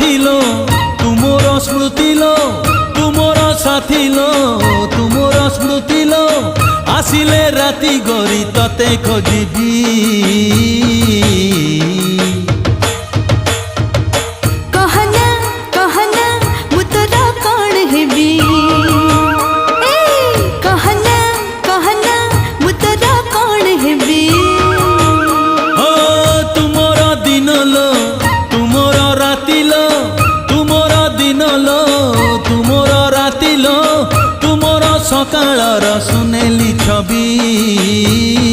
साथी लो तुमोर स्मृति लो तुमोर साथी लो तुमोर स्मृति लो आसिले राति गरी तते खोजिबी सकाळर सुनेली छवि।